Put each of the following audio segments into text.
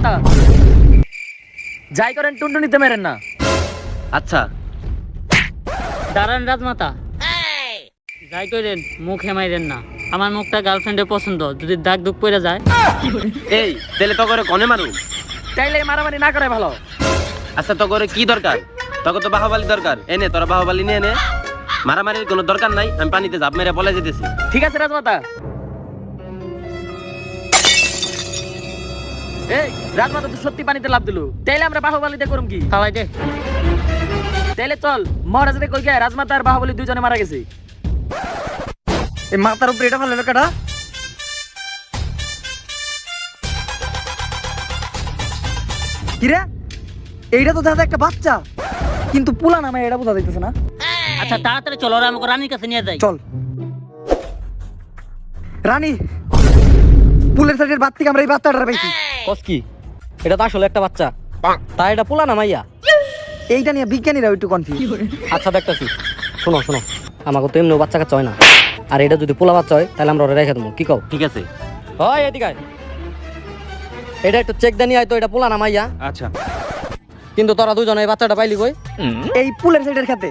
রাজমাতা যাই করেন টুনটুনিতে মেরেন না। আচ্ছা দাঁড়ান রাজমাতা, যাই করেন মুখ হেমাইরেন না। আমার মুখটা গার্লফ্রেন্ডের পছন্দ, যদি দাগ দুঃখ পড়ে যায়। এই তেলে তো করে কনে মারু। তাইলে মারামারি না করে ভালো। আচ্ছা তো করে কি দরকার? তোকে তো বাহুবালি দরকার, এনে তোরা বাহুবালি নিয়ে নে। মারামারির কোনো দরকার নাই, আমি পানিতে ঝাঁপ মেরে বলে যেতেছি। ঠিক আছে রাজমাতা। এই রাজমাতা তো সত্যি পানিতে লাফ দিল, তাইলে আমরা বাহুবলীতে করুম কি? খাওয়াই দে। তাইলে চল মহারাজরে কই গিয়া রাজমাতা আর বাহুবলী দুইজনে মারা গেছে। এই মাথার উপরে এটা ফেলে কাটা। কিরে এইটা তো দাদা একটা বাচ্চা, কিন্তু পুলা নামে এটা বোঝা যাইতেছে না। আচ্ছা তাড়াতাড়ি চলো, ওরা আমাকে রানীর কাছে নিয়ে যাই। চল রানী, পুলের সাইডের বাদ থেকে আমরা এই বাচ্চাটা পাইছি। কস কি? এটা তো আসলে একটা বাচ্চা, তাই এটা পোলা না মাইয়া? এইটা নিয়ে বিজ্ঞানীরা একটু কনফিউজ। আচ্ছা দেখতেছি, শোনো শোনো, আমাকে তো এমনি বাচ্চা কাচ্চা হয় না, আর এটা যদি পোলা বাচ্চা হয় তাহলে আমরা ওরা রেখে দেবো। কি কও? ঠিক আছে। হয় এদিকে আয়। এটা একটু চেক দেনি আয় তো, এটা পোলা না মাইয়া? আচ্ছা কিন্তু তোরা দুজন এই বাচ্চাটা পাইলি কই? এই পুলের সাইডের খেতে।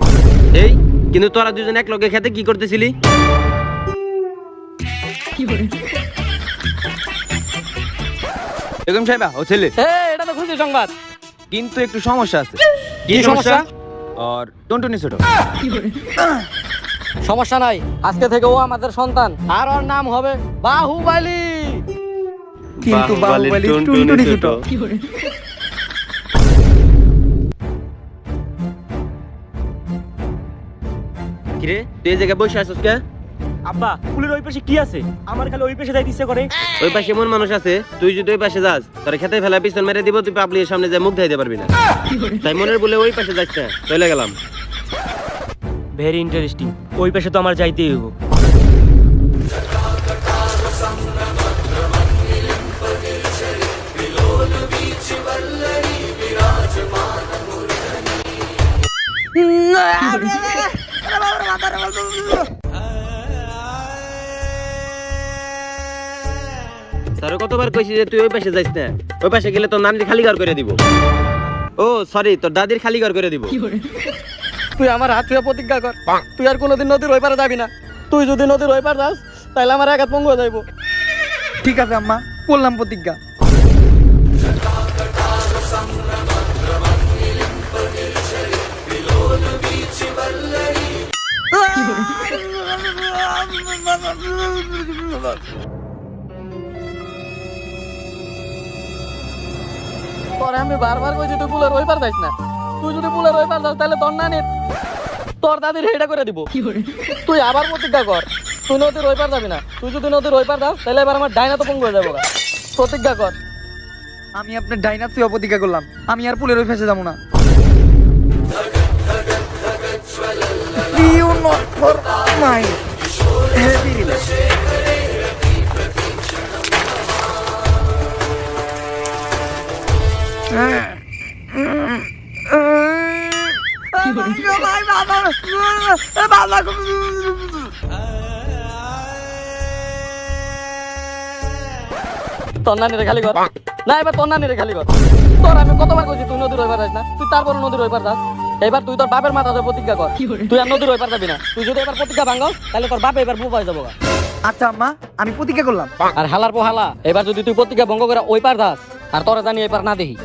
এই কিন্তু তোরা দুজন এক লগে খেতে কি করতেছিলি? বেগম সাহেবা ও ছেলে, এটা তো খুশি সংবাদ, কিন্তু একটু সমস্যা আছে। কি সমস্যা? আর টুনটুনি ছোট। সমস্যা নাই, আজকে থেকে ও আমাদের সন্তান, আর ওর নাম হবে বাহুবলী। কিন্তু বাহুবলী টুনটুনি ছোট। কিরে তুই এই জায়গায় বসে আছিস কে? আব্বা পুলের ওই পাশে কি আছে? আমার খালি ওই পাশে যাইতে ইচ্ছে করে। ওই পাশে এমন মানুষ আছে, তুই যদি ওই পাশে যাস তোর খেতে ফেলা পিছন মেরে দিব, তুই পাবলিকের সামনে যায় মুখ ধাইতে পারবি না। তাই মনের বলে ওই পাশে যাস না, চলে গেলাম। ভেরি ইন্টারেস্টিং, ওই পাশে তো আমার যাইতেই হইব। তোর কতবার কইছি যে তুই ওই পাশে যাইস না, ওই পাশে গেলে তোর নানির খালি ঘর করে দিব। ও সরি, তোর দাদির খালি ঘর করে দিব। তুই আমার হাত ছুঁয়ে প্রতিজ্ঞা কর, তুই আর কোনোদিন নদীর ওই পারে যাবি না। তুই যদি নদীর ওই পার যাস তাহলে আমার আঘাত পঙ্গু হয়ে যাইব। ঠিক আছে আম্মা, বললাম প্রতিজ্ঞা। তোরে আমি বারবার কইছি তুই পুলের ওই পার যাইস না। তুই যদি পুলের ওই পার যাস তাহলে তোর নানির তোর দাদির হেটা করে দিব। তুই আবার প্রতিজ্ঞা কর, তুই নদীর ওই পার যাবি না। তুই যদি নদীর ওই পার যাস তাহলে এবার আমার ডাইনা তো পঙ্গু হয়ে যাবো। প্রতিজ্ঞা কর। আমি আপনার ডাইনার তুই প্রতিজ্ঞা করলাম, আমি আর পুলের ওই ফেসে যাবো না। You not for my heavy relax. তোর নানিরে খালি কর না, এবার তোর নানিরে খালি কর। তোর আমি কতবার কইছি তুই নদীর ওই পার যাস না, তুই তারপর নদীর ওই পার যাস। এবার তুই তোর বাপের মাথা ধরে প্রতিজ্ঞা কর, তুই আর নদীর ওই পার যাবি না। তুই যদি এবার প্রতিজ্ঞা ভাঙস তাহলে তোর বাপে এবার বুবা হয়ে যাবো। আচ্ছা আম্মা, আমি প্রতিজ্ঞা করলাম। আর হালার পো হালা, এবার যদি তুই প্রতিজ্ঞা ভঙ্গ করে ওই পার যাস আর তোরা জানি এই পার না দেখি।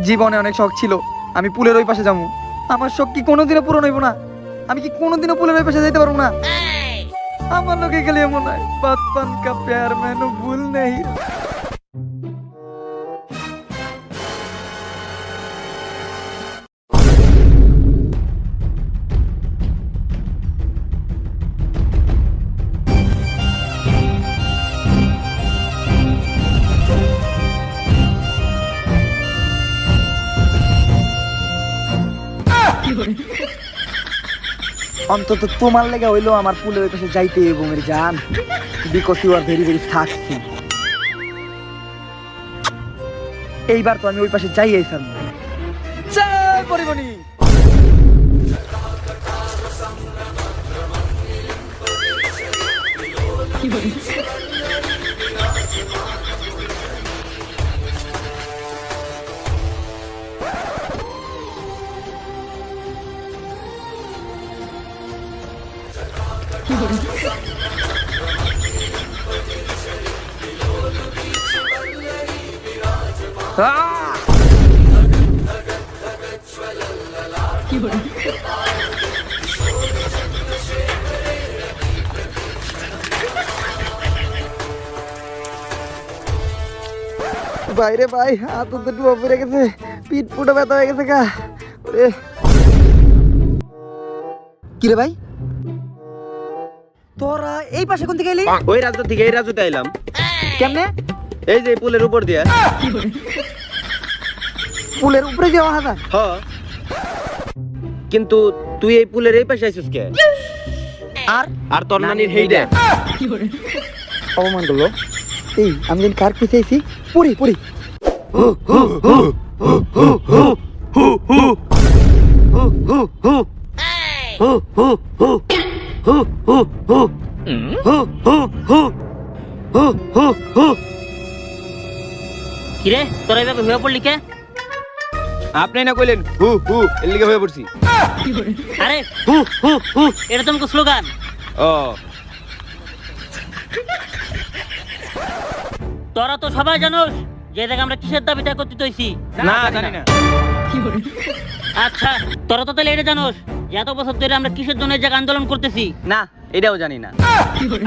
জীবনে অনেক শখ ছিল আমি পুলের ওই পাশে যাবো, আমার শখ কি কোনোদিনও পূরণ হইব না? আমি কি কোনোদিনও পুলের ওই পাশে যাইতে পারবো না? আমার লোকে গেলে এমন হয় বাচপন কা প্যার মেনু ভুল নেই। অন্তত তোমার লেগে হইলো আমার পুলের ওই পাশে যাইতে হইব মেরে জান, because you are very very successful. এইবার তো আমি ওই পাশে যাই আইসাম। জয় পরিমণি। বাইরে ভাই হাত তো ডুবা পড়ে গেছে, পিঠ পুরো ব্যথা হয়ে গেছে গা। ওরে কি রে ভাই, তোরা এই পাশে কোন থেকে এলি? ওই রাজু থেকে এই রাজুতে আইলাম। কেমনে? এই যে পুলের উপর দিয়া। পুলের উপরে যাওয়া হাজা? হ, কিন্তু তুই এই পুলের এই পাশে আইছিস কে? আর আর তোর নানির হেইডা অপমান করলো। এই আমি যেন কার পিছে আইছি, পুরি পুরি কিরে তোরা এইভাবে হয়ে পড়লি কে? আপনি না কইলেন হু হু এর লিগে হয়ে পড়ছি। আরে হু হু হু এটা তোমাকে স্লোগান। ও তোরা তো সবাই জানোস যে দেখ আমরা কিসের দাবিতে একত্রিত হইছি। না জানি না। আচ্ছা তোরা তো তাহলে এটা জানোস যে এত বছর ধরে আমরা কিসের জন্য এই জায়গায় আন্দোলন করতেছি। না এটাও জানি না।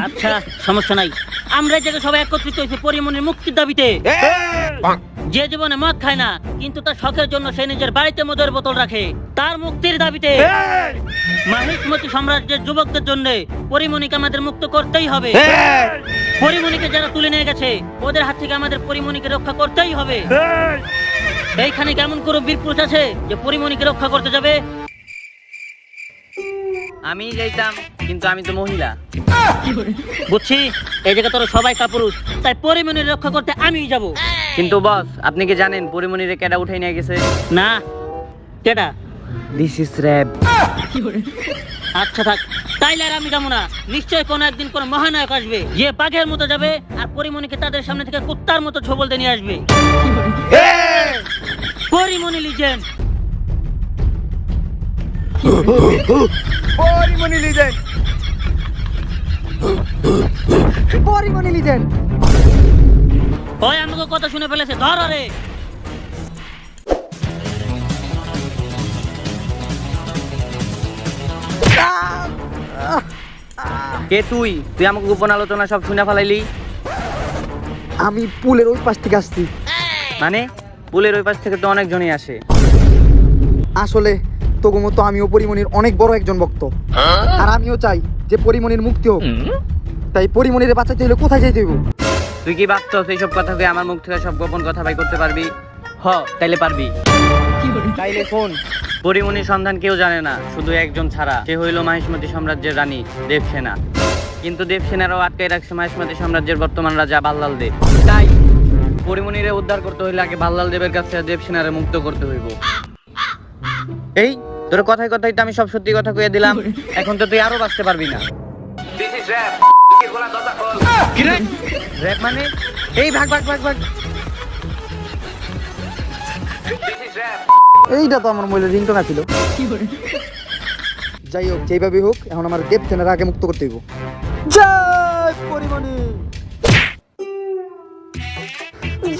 আচ্ছা সমস্যা নাই, আমরা এই জায়গায় সবাই একত্রিত হয়েছি পরিমণির মুক্তির দাবিতে। যে জীবনে মদ খায় না কিন্তু তার শখের জন্য সে নিজের বাড়িতে মদের বোতল রাখে, তার মুক্তির দাবিতে। মাহিষ্মতি সাম্রাজ্যের যুবকদের জন্য পরিমণিকে আমাদের মুক্ত করতেই হবে। পরিমণিকে যারা তুলে নিয়ে গেছে ওদের হাত থেকে আমাদের পরিমণিকে রক্ষা করতেই হবে। এইখানে কেমন করে বীরপুরুষ আছে যে পরিমণিকে রক্ষা করতে যাবে? আমি যাইতাম কিন্তু আমি তো মহিলা। বুঝছি এই জায়গা তোরা সবাই কাপুরুষ, তাই পরিমণির রক্ষা করতে আমিই যাব। কিন্তু বস আপনি কি জানেন পরিমণিরে কেডা উঠাই নিয়ে গেছে? না কেডা? This is RAB. আচ্ছা থাক, তাইলে আর আমি যাবো না। নিশ্চয় কোনো একদিন কোন মহানায়ক আসবে যে বাঘের মতো যাবে আর পরিমণিকে তাদের সামনে থেকে কুত্তার মতো ছবল দিয়ে নিয়ে আসবে। Pori Moni legend. Pori Moni legend, Pori Moni legend. ওই আমাকে কথা শুনে ফেলেছে, ধর রে। কে তুই? তুই আমাকে গোপন আলোচনা সব শুনে ফেলাইলি। আমি পুলের ওই পাশ থেকে আসছি। মানে পুলের ওই পাশ থেকে তো অনেকজনই আসে। আসলে তবু মতো আমিও পরিমণির অনেক বড় একজন ভক্ত, আর আমিও চাই যে পরিমণির মুক্তি হোক। তাই পরিমণির বাঁচাতে হলে কোথায় যাইতে হইব? তুই কি ভাবছস এইসব কথা কই আমার মুখ থেকে সব গোপন কথা বাই করতে পারবি? হ তাইলে পারবি। তাইলে শোন, পরিমণির সন্ধান কেউ জানে না শুধু একজন ছাড়া, সে হইল মাহিষ্মতি সাম্রাজ্যের রানী দেবসেনা। কিন্তু দেবসেনারাও আটকে রাখছে মাহিষ্মতি সাম্রাজ্যের বর্তমান রাজা বাল্লাল দেব। তাই পরিমণিরে উদ্ধার করতে হইলে আগে বাল্লাল দেবের কাছে দেবসেনারে মুক্ত করতে হইব। এই তোর কথায় কথায় তো আমি সব সত্যি কথা কইয়া দিলাম, এখন তো তুই আরো বাঁচতে পারবি না। কি রে? র‍্যাব মানে? এই ভাগ ভাগ ভাগ ভাগ। এইটা তো আমার মোবাইলের রিংটোন ছিল। যাই হোক, যেভাবে হোক এখন আমার দেবসেনার আগে মুক্ত করতে হইব। জয় পরিমণি,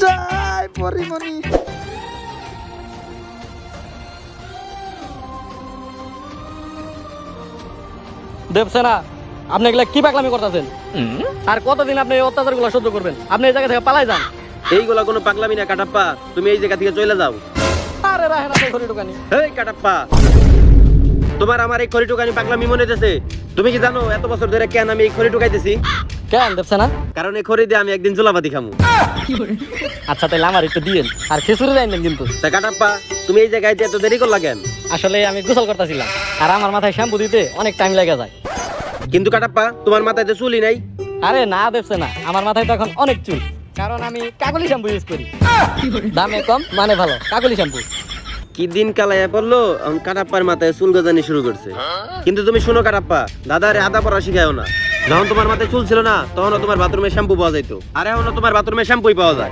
জয় পরিমণি। দেবসেনা, আপনি এগুলা কি পাগলামি করতেছেন? আর কতদিন আপনি এই অত্যাচারগুলো সহ্য করবেন? আপনি এই জায়গা থেকে পালাই যান। এইগুলা কোনো পাগলামি না কাটাপ্পা, তুমি এই জায়গা থেকে চলে যাও। আরে রাহেন আপনি ঘড়ি ঢুকানি। এই কাটাপ্পা, তোমার আমার এই খড়ি টুকানি পাগলামি মনে হইতেছে? তুমি কি জানো এত বছর ধরে কেন আমি এই খড়ি টুকাইতেছি? কেন দেবসেনা? কারণ এই খড়ি দিয়ে আমি একদিন জোলাপাতি খামু। আচ্ছা তাহলে আমার একটু দিয়েন, আর খিচুড়ি দেন কিন্তু। তা কাটাপ্পা, তুমি এই জায়গায় এত দেরি করলা কেন? আসলে আমি গোসল করতেছিলাম, আর আমার মাথায় শ্যাম্পু দিতে অনেক টাইম লেগে যায়। কিন্তু কাটাপ্পা, তোমার মাথায় তো চুলই নাই। আরে না দেবসেনা, আমার মাথায় তো এখন অনেক চুল, কারণ আমি কাকলি শ্যাম্পু ইউজ করি। দামে কম মানে ভালো, কাকলি শ্যাম্পু। কি দিন কালাইয়া পড়লো, এখন কাটাপ্পার মাথায় চুল গজানি শুরু করছে। কিন্তু তুমি শোনো কাটাপ্পা, দাদারে আদা পড়া শিখায়ও না। যখন তোমার মাথায় চুল ছিল না তখনও তোমার বাথরুমে শ্যাম্পু পাওয়া যাইতো, আর এখনো তোমার বাথরুমে শ্যাম্পুই পাওয়া যায়।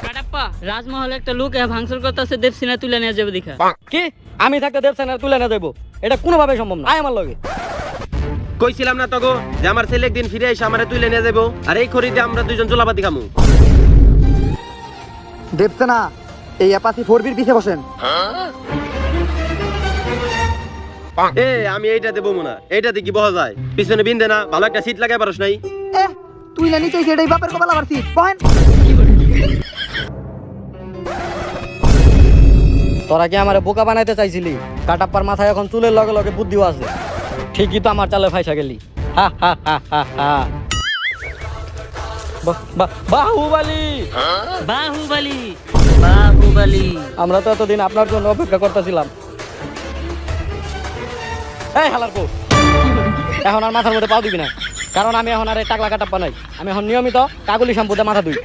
কাটাপ্পা, রাজমহলে একটা লোক ভাঙচুর করতেছে, দেবসেনা তুলে নিয়ে যাবে দেখা। কি আমি থাকতে দেবসেনা তুলে না দেবো? এটা কোনোভাবে সম্ভব না। আয় আমার লগে। কইছিলাম না তগো যে আমার ছেলে একদিন ফিরে এসে আমারে তুলে নিয়ে যাবো, আর এই খড়িতে আমরা দুইজন জোলাপাতি খামু। দেবসেনা এই অ্যাপাচি 4বির পিছে বসেন। এ আমি এইটা দেবো না, এইটাতে কি বহা যায়? পিছনে বিন্দে না, ভালো একটা সিট লাগাই পারস নাই? এ তুই না নিচে এটাই বাপের কপাল আবার সিট বহেন। তোরা কি আমারে বোকা বানাইতে চাইছিলি? কাটাপ্পার মাথায় এখন চুলের লগে লগে বুদ্ধিও আছে। ঠিকই তো আমার চালে ফাইসা গেলি। হা হা হা হা হা। বাহুবলী, বাহুবলী, বাহুবলী। আমরা তো এতদিন আপনার জন্য অপেক্ষা করতেছিলাম। এই হালারপো, এখন আর মাথার মধ্যে পাও দিবি না, কারণ আমি এখন আর এই টাকলা কাটাপ্পা নাই। আমি এখন নিয়মিত কাগুলি শ্যাম্পুতে মাথা ধুই।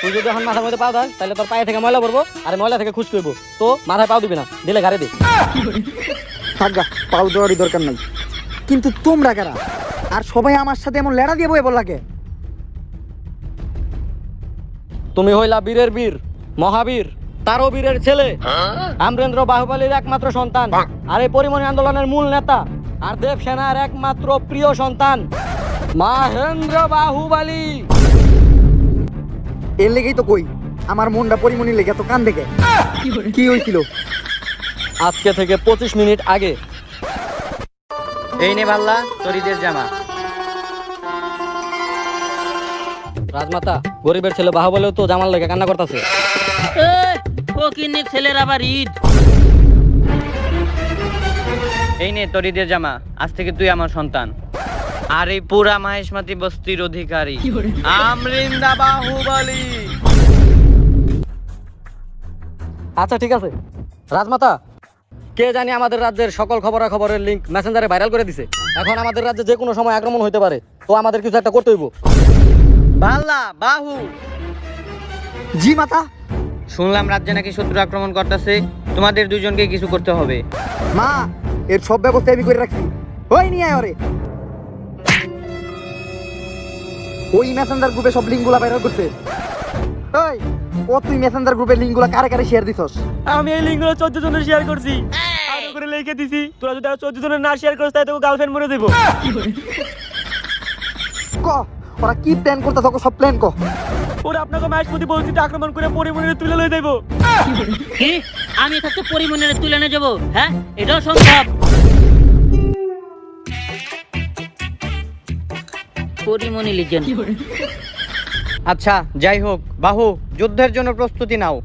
তুই যদি এখন মাথার মধ্যে পাও দাস, তাহলে তোর পায়ে থেকে ময়লা পড়বো, আর ময়লা থেকে খুশ করবো। তো মাথায় পাও দিবি না, দিলে গাড়ি দে। থাকগা, পাও দেওয়ারই দরকার নাই। কিন্তু তোমরা কারা? আর সবাই আমার সাথে এমন লেড়া দিয়ে বয়ে বললাকে? তুমি হইলা বীরের বীর, মহাবীর, তারও বীরের ছেলে, আমরেন্দ্র বাহুবলীর একমাত্র সন্তান, আর এই পরিমণি আন্দোলনের মূল নেতা, আর দেবসেনার একমাত্র প্রিয় সন্তান মহেন্দ্র বাহুবলী। এর লেগেই তো কই আমার মনটা পরিমণির লেগে তো কান দেখে। কি হয়েছিল? আজকে থেকে 25 মিনিট আগে। এই নে ভাল্লা তোর ঈদের জামা। রাজমাতা, গরিবের ছেলে বাহুবলীও তো জামাল লেগে কান্না করতেছে। ফকিনের ছেলের আবার ঈদ। এই নে তোর ঈদের জামা, আজ থেকে তুই আমার সন্তান। আর এই পুরা মাহেশমাতি বস্তির অধিকারী আমরিন্দা বাহুবলী। আচ্ছা ঠিক আছে রাজমাতা, কে জানি আমাদের রাজ্যের সকল খবরের লিংক মেসেঞ্জারে ভাইরাল করে দিছে। এখন আমাদের রাজ্যে যে কোনো সময় আক্রমণ হইতে পারে, তো আমাদের কিছু একটা করতে হইব। ভাল্লা বাহু, জি মাতা। শুনলাম রাজ্যে নাকি শত্রু আক্রমণ করতেছে, তোমাদের দুজনকে কিছু করতে হবে। মা, এর সব ব্যবস্থা আমি করে রাখছি। ওই নিয়ে আয় ওরে। ওই মেসেঞ্জার গ্রুপে সব লিঙ্কগুলা ভাইরাল করছে। ওই ও তুই মেসেঞ্জার গ্রুপের লিঙ্কগুলা কারে কারে শেয়ার দিছস? আমি এই লিঙ্কগুলো 14 জনের শেয়ার করছি, আর করে লিখে দিছি তোরা যদি 14 জনের না শেয়ার করিস তাহলে তোকে গার্লফ্রেন্ড মরে দেবো। ক ওরা কি প্ল্যান করতেছ? সব প্ল্যান ক। ওরা আপনাকে মাহেশমতি বস্তিতে আক্রমণ করে পরিমণিরে তুলে লয়ে যাইবো। কি আমি থাকতে পরিমণির তুলে নিয়ে যাবো? হ্যাঁ, এটাও সম্ভব। পরিমণি লিজেন্ড। আচ্ছা যাই হোক, বাহু যুদ্ধের জন্য প্রস্তুতি নাও।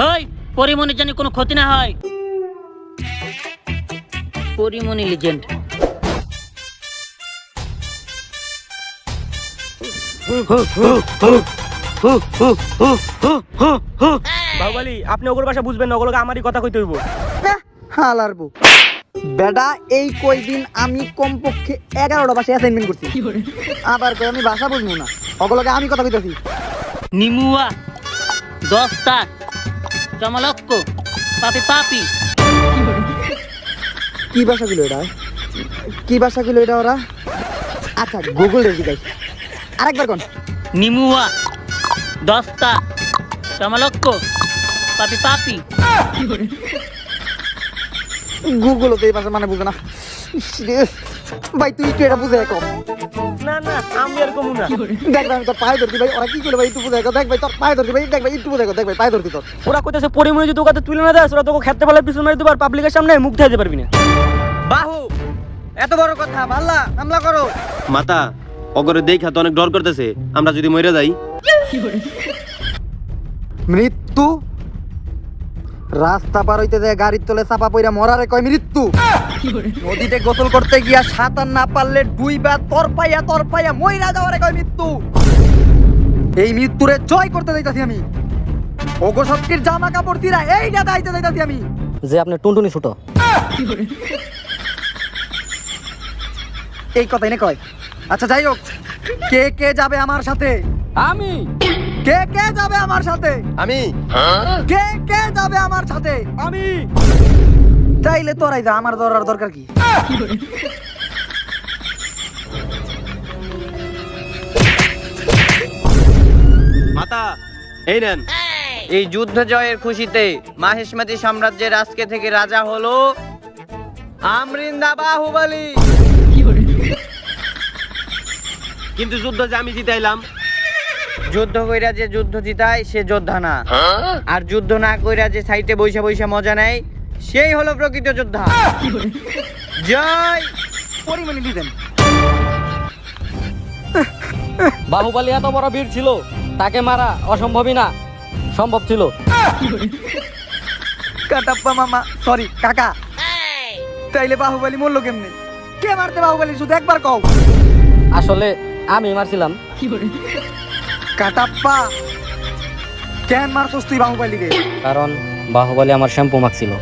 হই, পরিমণির জানি কোনো ক্ষতি না হয়। পরিমণি লিজেন্ড। বাহুবলী, আপনি ওগুলোর ভাষা বুঝবেন না, ওগুলোকে আমারই কথা কইতে হইব। হালার বউ বেটা, এই কয়দিন আমি কমপক্ষে 11টা ভাষা অ্যাসাইনমেন্ট করছি। আবার কই আমি ভাষা বুঝবো না, ওগুলোকে আমি কথা কইতাছি। নিমুয়া, দস্তা, চমলক্ক, পাপি পাপি। কি ভাষাগুলো এটা? কি ভাষাগুলো এটা ওরা? আচ্ছা গুগল রে জিগাই। আরেকবার কোন? নিমুয়া, দস্তা, চমলক্ক, পাপি পাপি। গুগল তো এই ভাষা মানে বুঝে না। ইস রে, ভাই তুই একটু এটা বুঝে দেখো। না না, আমি আর কমু না। দেখ ভাই, আমি তোর পায়ে ধরছি ভাই। ওরা কি করলো ভাই একটু বুঝে দেখো। দেখ ভাই তোর পায়ে ধরছি ভাই। দেখ ভাই একটু বুঝে দেখো। দেখ ভাই পায়ে ধরছি তোর। ওরা কইতেছে পরিমণি যদি ওকে তুলে না দেয়, ওরা তোকে খেতে পারলে পিছন মারি দেবার, পাবলিকের সামনে মুখ দেখাতে পারবি না। বাহু, এত বড় কথা, ভাল্লা হামলা করো। মাতা, অগরে দেখা তো অনেক ডর করতেছে, আমরা যদি মরে যাই। মৃত্যু? রাস্তা পার হইতে যায় গাড়ির তলে চাপা পইরা মরারে কয় মৃত্যু? নদীতে গোসল করতে গিয়া সাঁতার না পারলে ডুইবা তর পাইয়া মইরা যাওয়ারে কয় মৃত্যু। এই মৃত্যুরে জয় করতে যাইতাছি আমি। ওগো শক্তির জামা কাপড় দিরা এইটা দাইতে যাইতাছি আমি। যে আপনি টুনটুনি ছোট। এই কথাই না কয়। আচ্ছা যাই হোক, কে কে যাবে আমার সাথে? আমি। কে কে যাবে আমার সাথে? আমি। কে কে যাবে আমার সাথে? আমি। চাইলে তোরাই যা, আমার ধরার দরকার কি? মাতা, এই নেন। এই যুদ্ধ জয়ের খুশিতে মাহেশমাতি সাম্রাজ্যের আজকে থেকে রাজা হলো আমরিন্দা বাহুবলী। কিন্তু যুদ্ধ যে আমি জিতাইলাম। যুদ্ধ কইরা যে যুদ্ধ জিতায় সে যোদ্ধা না, আর যুদ্ধ না কইরা যে সাইটে বইসা বইসা মজা নেয় সেই হলো প্রকৃত যোদ্ধা। জয় পরিমণি দিবেন। বাহুবলী এত বড় বীর ছিল, তাকে মারা অসম্ভবই না, সম্ভব ছিল। কাটাপ্পা মামা, সরি কাকা। তাইলে বাহুবলী মরলো কেমনে? কে মারতে বাহুবলী শুধু একবার কও। আসলে আমি মারছিলাম। কাটাপ্পা, কেন মারছস তুই বাহুবলীকে? কারণ বাহুবলী আমার শ্যাম্পু মাখছিল।